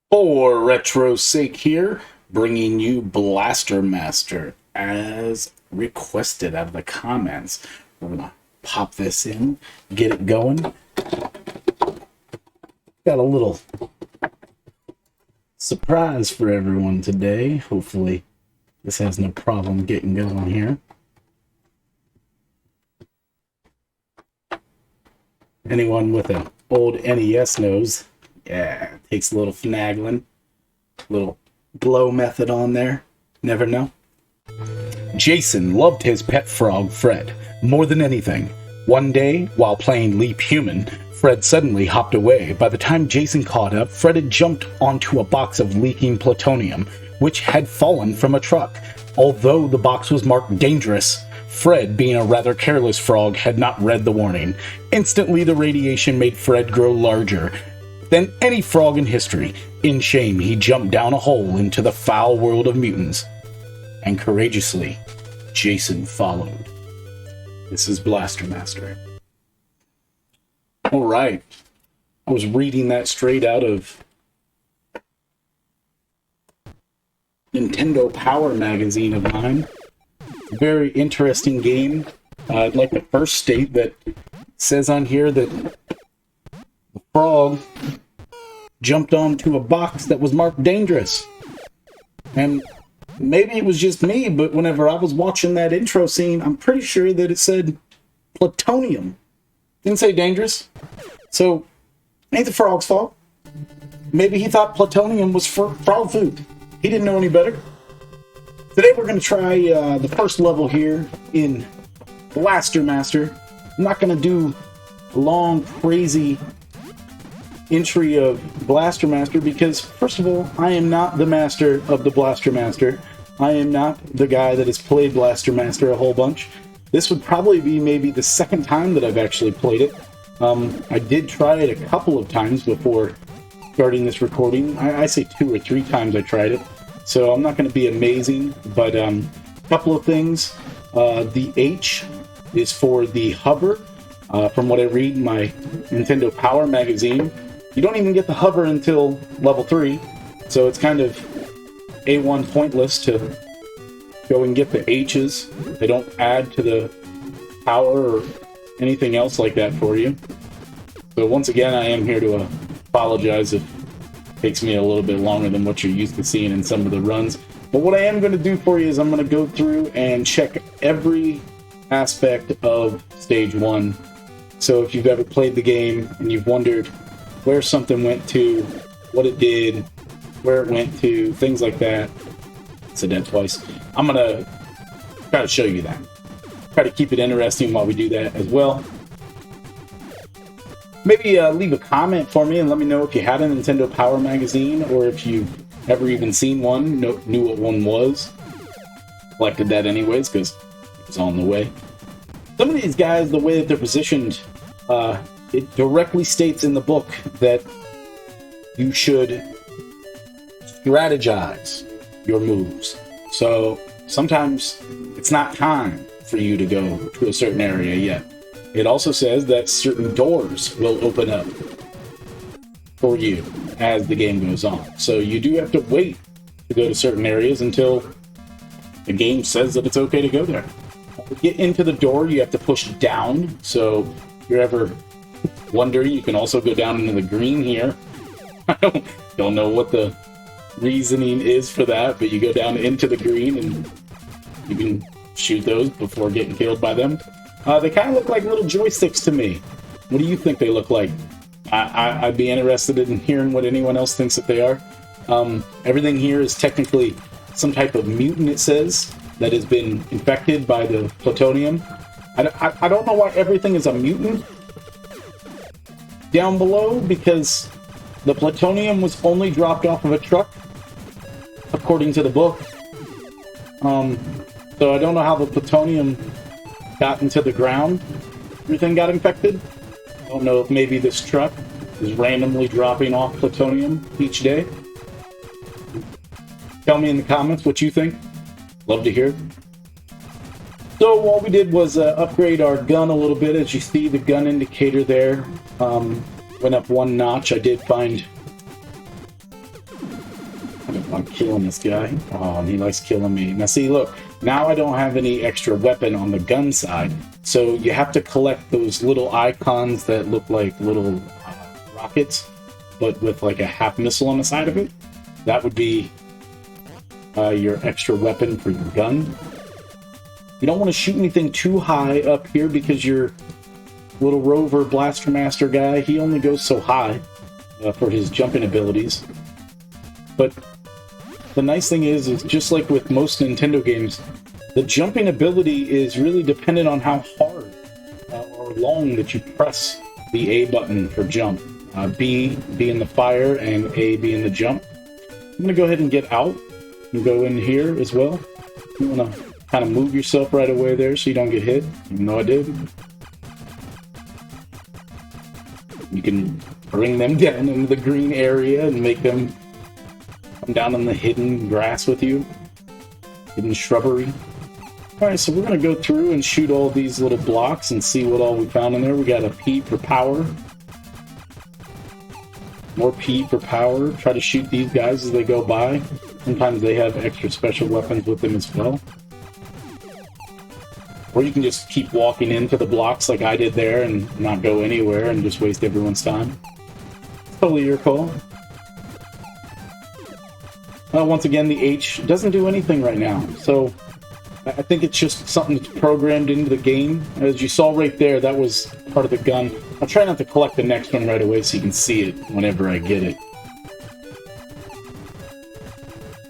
For retro's sake here, bringing you Blaster Master as requested out of the comments. We're gonna pop this in, get it going. Got a little surprise for everyone today. Hopefully this has no problem getting going here. Anyone with an old NES knows, yeah, it takes a little finagling, little glow method on there. Never know. Jason loved his pet frog, Fred, more than anything. One day, while playing Leap Human, Fred suddenly hopped away. By the time Jason caught up, Fred had jumped onto a box of leaking plutonium, which had fallen from a truck. Although the box was marked dangerous, Fred, being a rather careless frog, had not read the warning. Instantly, the radiation made Fred grow larger than any frog in history. In shame, he jumped down a hole into the foul world of mutants. And courageously, Jason followed. This is Blaster Master. Alright. I was reading that straight out of Nintendo Power magazine of mine. Very interesting game. I'd like to first state that it says on here that the frog jumped onto a box that was marked dangerous. And maybe it was just me, but whenever I was watching that intro scene, I'm pretty sure that it said plutonium. Didn't say dangerous. So, ain't the frog's fault. Maybe he thought plutonium was frog food. He didn't know any better. Today we're going to try the first level here in Blaster Master. I'm not going to do a long, crazy entry of Blaster Master because, first of all, I am not the master of the Blaster Master. I am not the guy that has played Blaster Master a whole bunch. This would probably be maybe the second time that I've actually played it. I did try it a couple of times before starting this recording. I say 2 or 3 times I tried it. So I'm not going to be amazing, but a couple of things. The H is for the hover. From what I read in my Nintendo Power magazine, you don't even get the hover until level 3, so it's kind of A1 pointless to go and get the H's. They don't add to the power or anything else like that for you. So once again, I am here to apologize if takes me a little bit longer than what you're used to seeing in some of the runs. But what I am going to do for you is I'm going to go through and check every aspect of Stage 1. So if you've ever played the game and you've wondered where something went to, what it did, where it went to, things like that. Said that twice. I'm going to try to show you that. Try to keep it interesting while we do that as well. Maybe leave a comment for me and let me know if you had a Nintendo Power magazine or if you've ever even seen one, knew what one was. Collected that anyways because it was on the way. Some of these guys, the way that they're positioned, it directly states in the book that you should strategize your moves. So sometimes it's not time for you to go to a certain area yet. It also says that certain doors will open up for you as the game goes on. So you do have to wait to go to certain areas until the game says that it's okay to go there. To get into the door, you have to push down. So if you're ever wondering, you can also go down into the green here. I don't know what the reasoning is for that, but you go down into the green and you can shoot those before getting killed by them. They kind of look like little joysticks to me. What do you think they look like? I'd be interested in hearing what anyone else thinks that they are. Everything here is technically some type of mutant, it says, that has been infected by the plutonium. I don't know why everything is a mutant down below, because the plutonium was only dropped off of a truck, according to the book. So I don't know how the plutonium got into the ground. Everything got infected. I don't know if maybe this truck is randomly dropping off plutonium each day. Tell me in the comments what you think. Love to hear. So what we did was upgrade our gun a little bit. As you see, the gun indicator there went up 1 notch. I did find I'm killing this guy. Oh, and he likes killing me. Now see, look, now I don't have any extra weapon on the gun side, so you have to collect those little icons that look like little rockets, but with like a half missile on the side of it. That would be your extra weapon for your gun. You don't want to shoot anything too high up here because your little rover blaster master guy, he only goes so high for his jumping abilities. But the nice thing is just like with most Nintendo games, the jumping ability is really dependent on how hard or long that you press the A button for jump. B being the fire and A being the jump. I'm going to go ahead and get out and go in here as well. You want to kind of move yourself right away there so you don't get hit, even though I did. You can bring them down into the green area and make them come down in the hidden grass with you. Hidden shrubbery. Alright, so we're going to go through and shoot all these little blocks and see what all we found in there. We got a P for power. More P for power. Try to shoot these guys as they go by. Sometimes they have extra special weapons with them as well. Or you can just keep walking into the blocks like I did there and not go anywhere and just waste everyone's time. It's totally your call. Once again, the H doesn't do anything right now, so I think it's just something that's programmed into the game. As you saw right there, that was part of the gun. I'll try not to collect the next one right away so you can see it whenever I get it.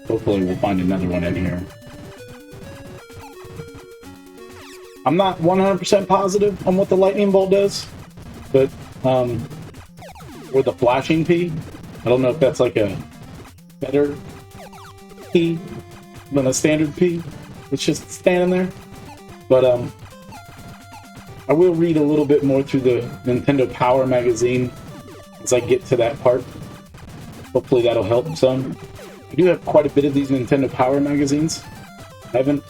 Hopefully we'll find another one in here. I'm not 100% positive on what the lightning bolt does, but, or the flashing P. I don't know if that's like a better P than a standard P. It's just standing there. But, I will read a little bit more through the Nintendo Power magazine as I get to that part. Hopefully that'll help some. I do have quite a bit of these Nintendo Power magazines. I haven't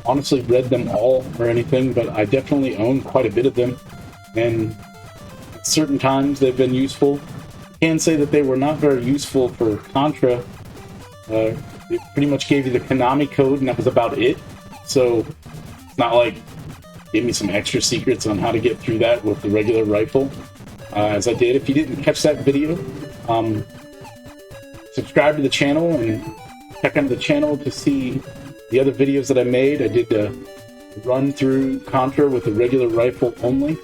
honestly read them all or anything, but I definitely own quite a bit of them, and at certain times they've been useful. I can say that they were not very useful for Contra. They pretty much gave you the Konami code, and that was about it. So it's not like gave me some extra secrets on how to get through that with the regular rifle, as I did. If you didn't catch that video, subscribe to the channel and check out the channel to see the other videos that I made. I did a run through Contra with a regular rifle only.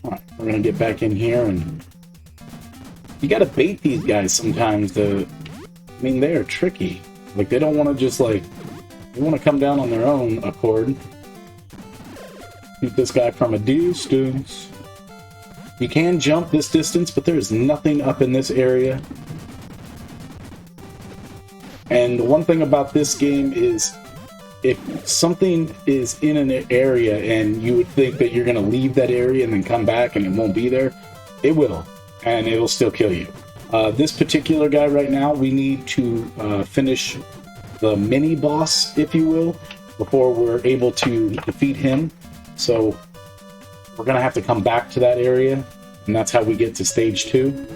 Alright, we're gonna get back in here, and you gotta bait these guys sometimes. I mean, they are tricky. Like, they don't want to just, like, they want to come down on their own accord. Shoot this guy from a distance. You can jump this distance, but there's nothing up in this area. And the one thing about this game is, if something is in an area and you would think that you're going to leave that area and then come back and it won't be there, it will. And it'll still kill you. This particular guy right now, we need to finish the mini-boss, if you will, before we're able to defeat him. So we're going to have to come back to that area, and that's how we get to stage 2.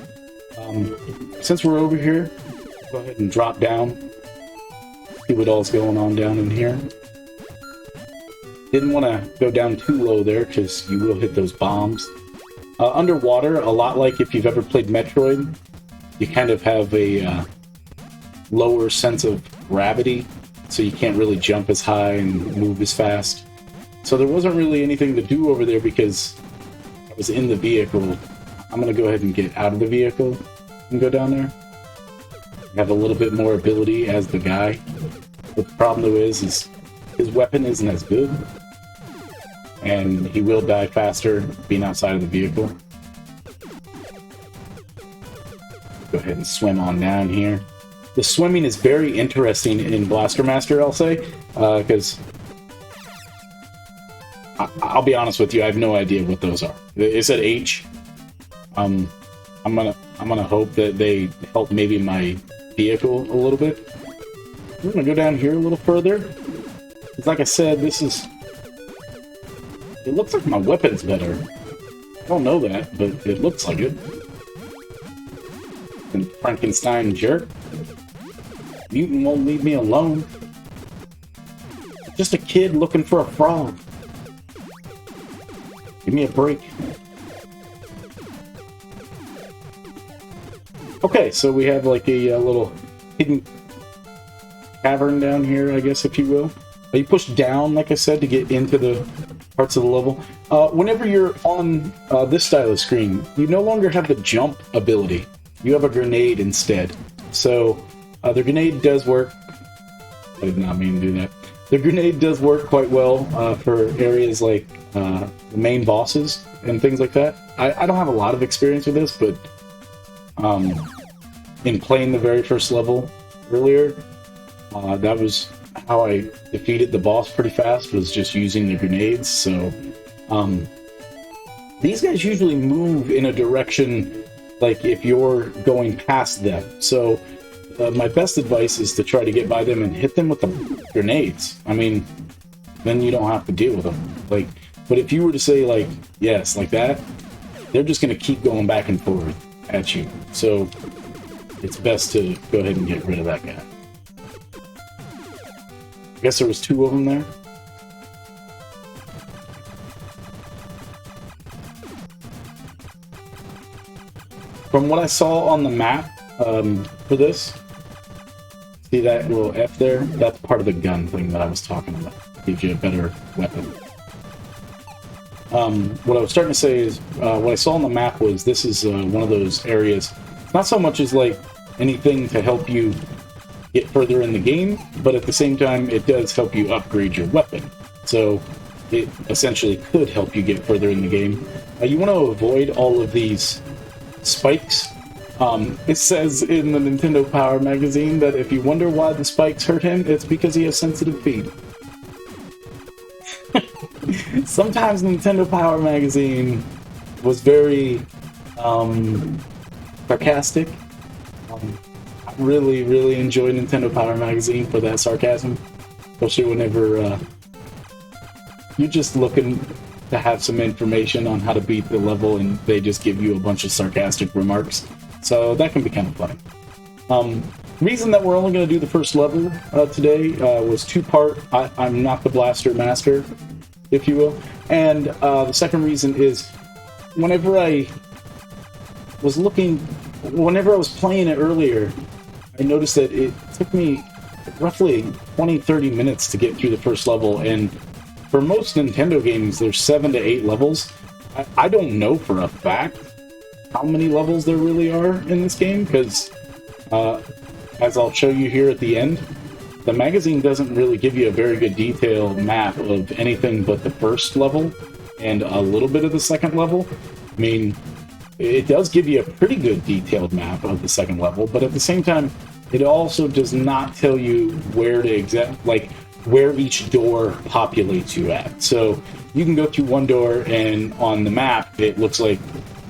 Since we're over here, go ahead and drop down. See what all's going on down in here. Didn't want to go down too low there, because you will hit those bombs. Underwater, a lot like if you've ever played Metroid, you kind of have a lower sense of gravity, so you can't really jump as high and move as fast. So there wasn't really anything to do over there because I was in the vehicle. I'm going to go ahead and get out of the vehicle and go down there. I have a little bit more ability as the guy. But the problem though is his weapon isn't as good, and he will die faster being outside of the vehicle. Go ahead and swim on down here. The swimming is very interesting in Blaster Master, I'll say, because I'll be honest with you, I have no idea what those are. It said H. I'm gonna hope that they help maybe my vehicle a little bit. I'm gonna go down here a little further. It's like I said, this is. It looks like my weapon's better. I don't know that, but it looks like it. And Frankenstein jerk. Mutant won't leave me alone. Just a kid looking for a frog. Give me a break. Okay, so we have like a little hidden cavern down here, I guess, if you will. You push down, like I said, to get into the parts of the level. Whenever you're on this style of screen, you no longer have the jump ability. You have a grenade instead. So the grenade does work. I did not mean to do that. The grenade does work quite well for areas like the main bosses and things like that. I don't have a lot of experience with this, but in playing the very first level earlier, that was how I defeated the boss pretty fast, was just using the grenades. So these guys usually move in a direction like if you're going past them. So my best advice is to try to get by them and hit them with the grenades. I mean, then you don't have to deal with them. Like, but if you were to say like, yes, like that, they're just going to keep going back and forth at you. So it's best to go ahead and get rid of that guy. I guess there was 2 of them there. From what I saw on the map for this, see that little F there? That's part of the gun thing that I was talking about. Gives you a better weapon. What I was starting to say is, what I saw on the map was this is one of those areas, not so much as like anything to help you get further in the game, but at the same time, it does help you upgrade your weapon. So it essentially could help you get further in the game. You want to avoid all of these spikes. It says in the Nintendo Power magazine that if you wonder why the spikes hurt him, it's because he has sensitive feet. Sometimes Nintendo Power magazine was very sarcastic. I really enjoy Nintendo Power magazine for that sarcasm, especially whenever you're just looking to have some information on how to beat the level and they just give you a bunch of sarcastic remarks. So that can be kind of funny. Reason that we're only going to do the first level today was 2-part. I'm not the Blaster Master, if you will. And the second reason is whenever I was playing it earlier, I noticed that it took me roughly 20-30 minutes to get through the first level, and for most Nintendo games, there's 7 to 8 levels. I don't know for a fact how many levels there really are in this game, because as I'll show you here at the end, the magazine doesn't really give you a very good detailed map of anything but the first level and a little bit of the second level. I mean, it does give you a pretty good detailed map of the second level, but at the same time, it also does not tell you where to where each door populates you at. So you can go through one door and on the map, it looks like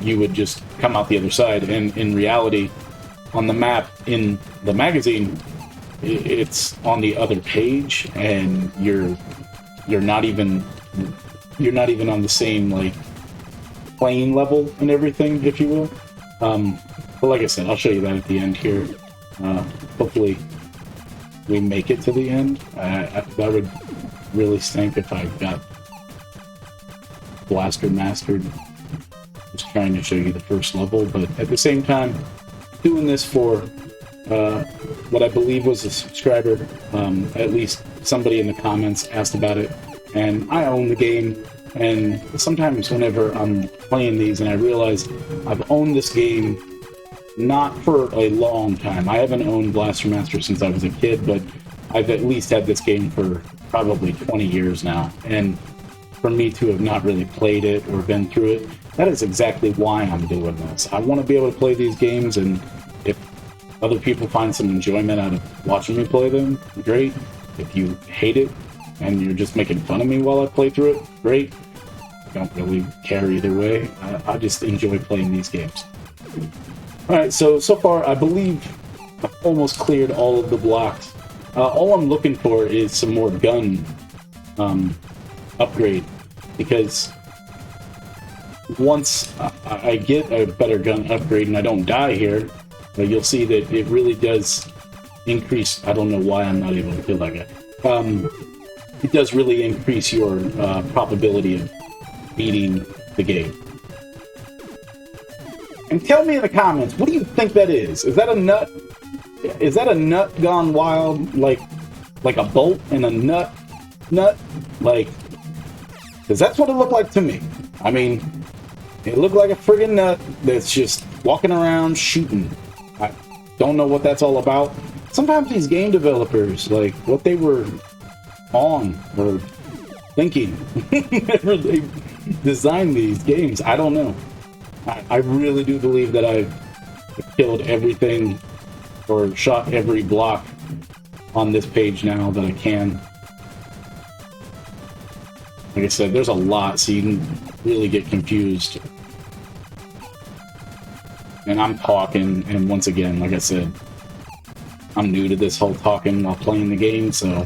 you would just come out the other side. And in reality, on the map in the magazine, it's on the other page, and you're not even on the same like plane level and everything, if you will. But like I said, I'll show you that at the end here. Hopefully we make it to the end. That would really stink if I got Blaster Mastered. Just trying to show you the first level, but at the same time, doing this for what I believe was a subscriber. At least somebody in the comments asked about it, and I own the game. And sometimes whenever I'm playing these and I realize I've owned this game not for a long time. I haven't owned Blaster Master since I was a kid, but I've at least had this game for probably 20 years now. And for me to have not really played it or been through it, that is exactly why I'm doing this. I want to be able to play these games, and if other people find some enjoyment out of watching me play them, great. If you hate it and you're just making fun of me while I play through it, great. I don't really care either way. I just enjoy playing these games. Alright, so far I believe I've almost cleared all of the blocks. All I'm looking for is some more gun upgrade, because once I get a better gun upgrade and I don't die here, but you'll see that it really does increase. I don't know why I'm not able to kill that guy. It does really increase your probability of beating the game. And tell me in the comments, what do you think that is? Is that a nut? Is that a nut gone wild? Like a bolt and a nut? Like, because that's what it looked like to me. I mean, it looked like a friggin' nut that's just walking around shooting. I don't know what that's all about. Sometimes these game developers, like, what they were on or thinking whenever they designed these games, I don't know. I really do believe that I've killed everything or shot every block on this page now that I can. Like I said, there's a lot, so you can really get confused. And I'm talking, and once again, like I said, I'm new to this whole talking while playing the game, so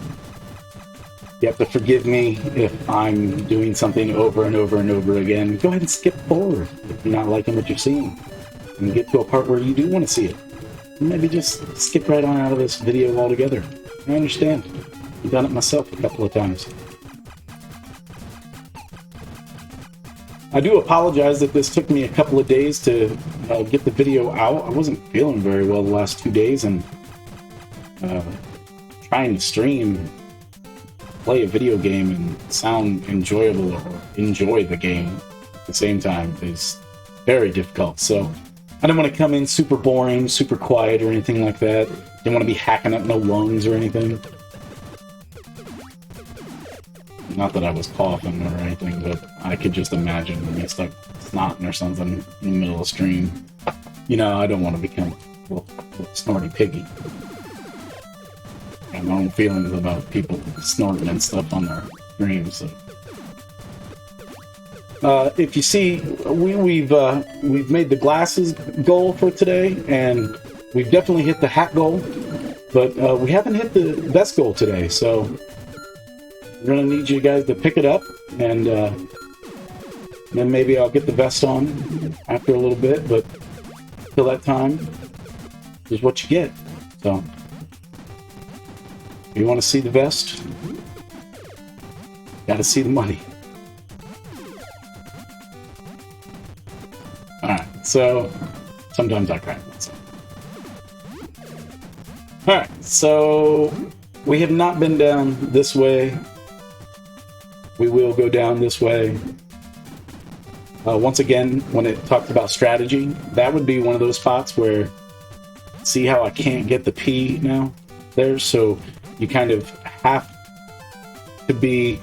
you have to forgive me if I'm doing something over and over and over again. Go ahead and skip forward if you're not liking what you're seeing. And get to a part where you do want to see it. Maybe just skip right on out of this video altogether. I understand. I've done it myself a couple of times. I do apologize that this took me a couple of days to get the video out. I wasn't feeling very well the last 2 days, and trying to stream, play a video game, and sound enjoyable or enjoy the game at the same time is very difficult. So I don't want to come in super boring, super quiet, or anything like that. Don't want to be hacking up no lungs or anything. Not that I was coughing or anything, but I could just imagine when you start snotting or something in the middle of stream. You know, I don't want to become a snorty piggy. I have my own feelings about people snorting and stuff on their streams. So. If you see, we've made the glasses goal for today, and we've definitely hit the hat goal, but we haven't hit the vest goal today. So we're gonna need you guys to pick it up, and then maybe I'll get the vest on after a little bit. But till that time, this is what you get. So if you want to see the vest, got to see the money. Alright, so sometimes I cry myself. Alright, so we have not been down this way. We will go down this way. Once again, when it talked about strategy, that would be one of those spots where, see how I can't get the P now there? So you kind of have to be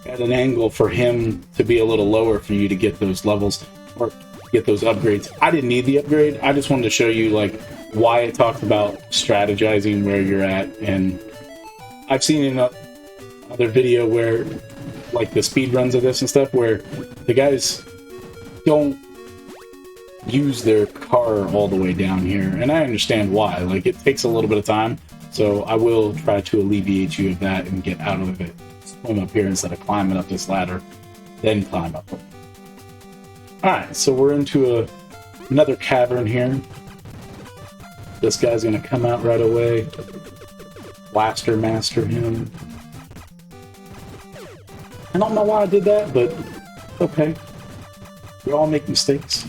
at an angle for him to be a little lower for you to get those levels or get those upgrades. I didn't need the upgrade. I just wanted to show you like why it talked about strategizing where you're at. And I've seen in another video where like the speed runs of this and stuff where the guys don't use their car all the way down here, and I understand why. Like, it takes a little bit of time, so I will try to alleviate you of that and get out of it. Swim up here instead of climbing up this ladder, then climb up. Alright, so we're into another cavern here. This guy's gonna come out right away. Blaster master him. I don't know why I did that, but okay. We all make mistakes.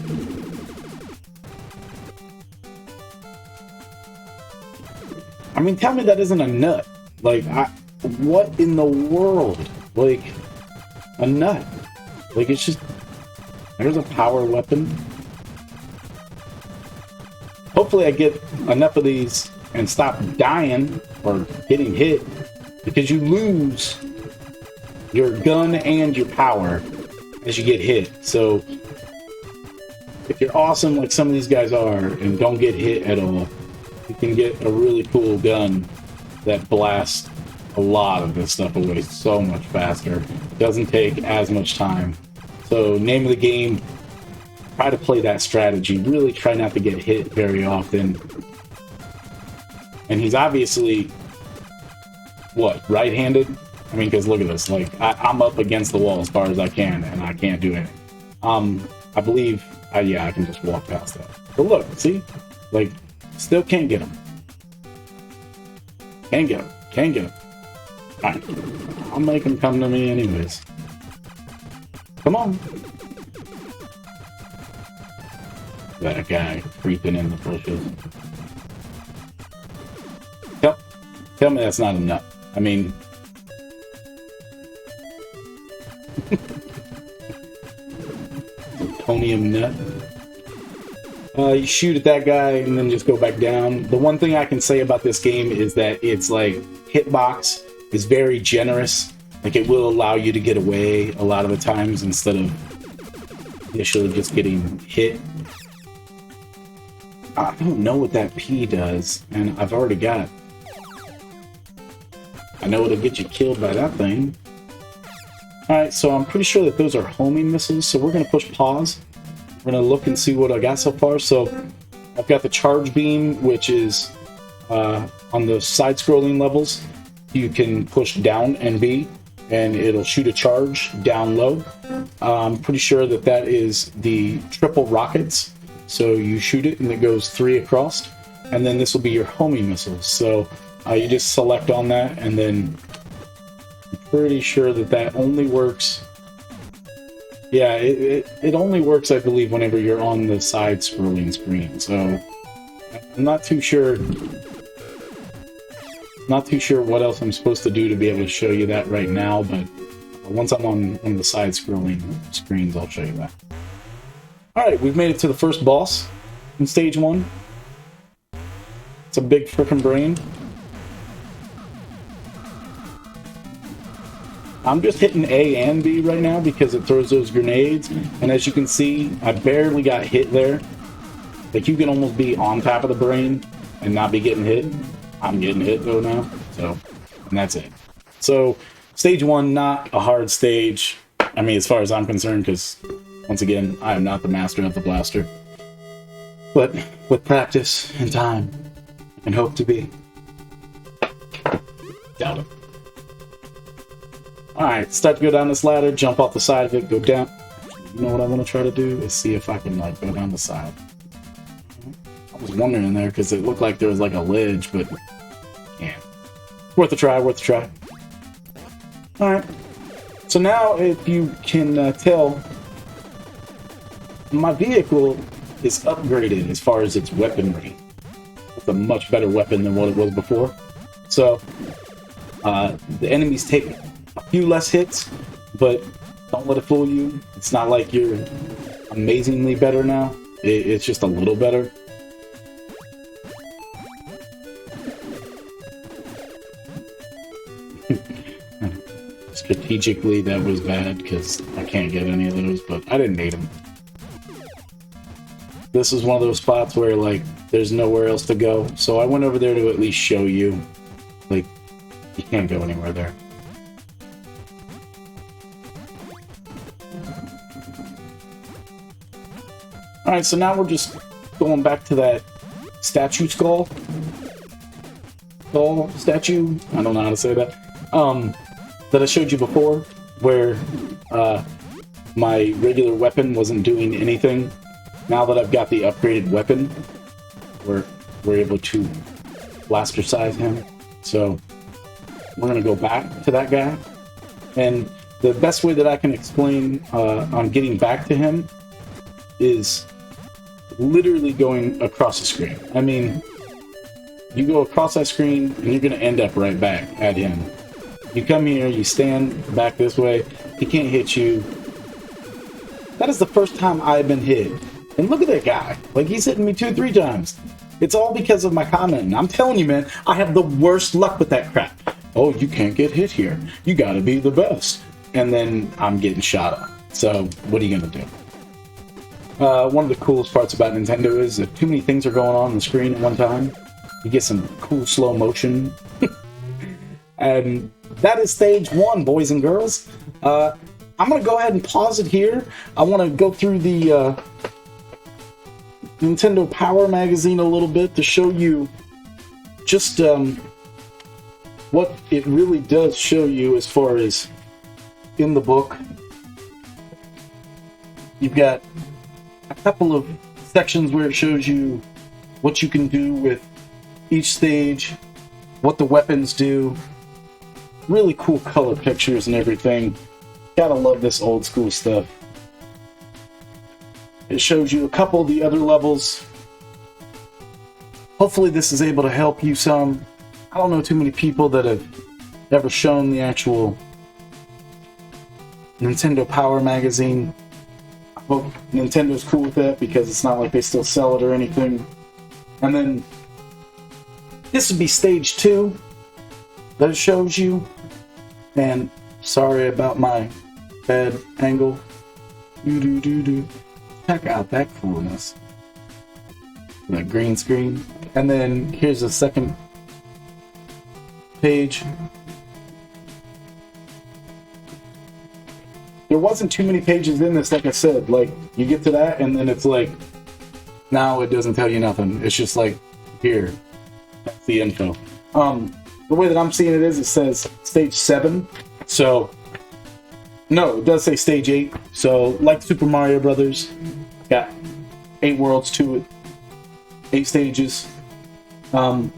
I mean, tell me that isn't a nut. Like, what in the world? Like, a nut. Like, it's just, there's a power weapon. Hopefully I get enough of these and stop dying or getting hit, because you lose your gun and your power as you get hit. So if you're awesome like some of these guys are and don't get hit at all, you can get a really cool gun that blasts a lot of this stuff away so much faster. Doesn't take as much time. So name of the game, try to play that strategy. Really try not to get hit very often. And he's obviously, what, right-handed? I mean, because look at this. Like, I'm up against the wall as far as I can, and I can't do anything. I believe, yeah, I can just walk past that. But look, see? Like, still can't get him. Can't get him. Can't get him. Alright. I'll make him come to me anyways. Come on. That guy creeping in the bushes. Tell me that's not enough. I mean... Plutonium nut. You shoot at that guy and then just go back down. The one thing I can say about this game is that it's like hitbox is very generous. Like it will allow you to get away a lot of the times instead of initially just getting hit. I don't know what that P does, and I've already got it. I know it'll get you killed by that thing. Alright, so I'm pretty sure that those are homing missiles, so we're going to push pause. We're going to look and see what I got so far. So I've got the charge beam, which is on the side-scrolling levels. You can push down and B, and it'll shoot a charge down low. I'm pretty sure that that is the triple rockets. So you shoot it and it goes 3 across. And then this will be your homing missiles. So you just select on that, and then I'm pretty sure that that only works. Yeah, it only works, I believe, whenever you're on the side-scrolling screen. So I'm not too sure. Not too sure what else I'm supposed to do to be able to show you that right now. But once I'm on the side-scrolling screens, I'll show you that. All right, we've made it to the first boss in stage 1. It's a big frickin' brain. I'm just hitting A and B right now because it throws those grenades. And as you can see, I barely got hit there. Like, you can almost be on top of the brain and not be getting hit. I'm getting hit, though, now. So, and that's it. So, stage 1, not a hard stage. I mean, as far as I'm concerned, because, once again, I am not the master of the blaster. But with practice and time, and hope to be. Doubt it. Alright, start to go down this ladder, jump off the side of it, go down. You know what I want to try to do? Is see if I can, like, go down the side. I was wondering there, because it looked like there was, like, a ledge, but... yeah. Worth a try, worth a try. Alright. So now, if you can tell, my vehicle is upgraded as far as its weaponry. It's a much better weapon than what it was before. So, the enemies take a few less hits, but don't let it fool you. It's not like you're amazingly better now. It's just a little better. Strategically, that was bad because I can't get any of those, but I didn't need them. This is one of those spots where, like, there's nowhere else to go. So I went over there to at least show you. Like, you can't go anywhere there. Alright, so now we're just going back to that statue skull. Skull statue? I don't know how to say that. That I showed you before, where my regular weapon wasn't doing anything. Now that I've got the upgraded weapon, we're able to blaster size him. So we're gonna go back to that guy. And the best way that I can explain on getting back to him is literally going across the screen. I mean, you go across that screen and you're gonna end up right back at him. You come here, you stand back this way, he can't hit you. That is the first time I've been hit. And look at that guy. Like, he's hitting me 2-3 times. It's all because of my comment. I'm telling you, man, I have the worst luck with that crap. Oh, you can't get hit here. You gotta be the best. And then I'm getting shot up. So, what are you gonna do? One of the coolest parts about Nintendo is that too many things are going on the screen at one time. You get some cool slow motion. And that is stage 1, boys and girls. I'm going to go ahead and pause it here. I want to go through the Nintendo Power magazine a little bit to show you just what it really does show you as far as in the book. You've got a couple of sections where it shows you what you can do with each stage, what the weapons do. Really cool color pictures and everything. Gotta love this old school stuff. It shows you a couple of the other levels. Hopefully this is able to help you some. I don't know too many people that have ever shown the actual Nintendo Power magazine. I hope Nintendo's cool with that because it's not like they still sell it or anything. And then this would be stage 2 that it shows you. And sorry about my bad angle. Check out that coolness. That green screen. And then here's the second page. There wasn't too many pages in this, like I said. Like, you get to that, and then it's like, now it doesn't tell you nothing. It's just like, here. That's the info. The way that I'm seeing it is, it says stage 7. So, no, it does say stage 8. So, like Super Mario Brothers, got 8 worlds to it. 8 stages. Fun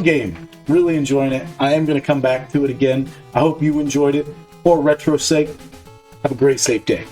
game. Really enjoying it. I am going to come back to it again. I hope you enjoyed it. For retro's sake, have a great, safe day.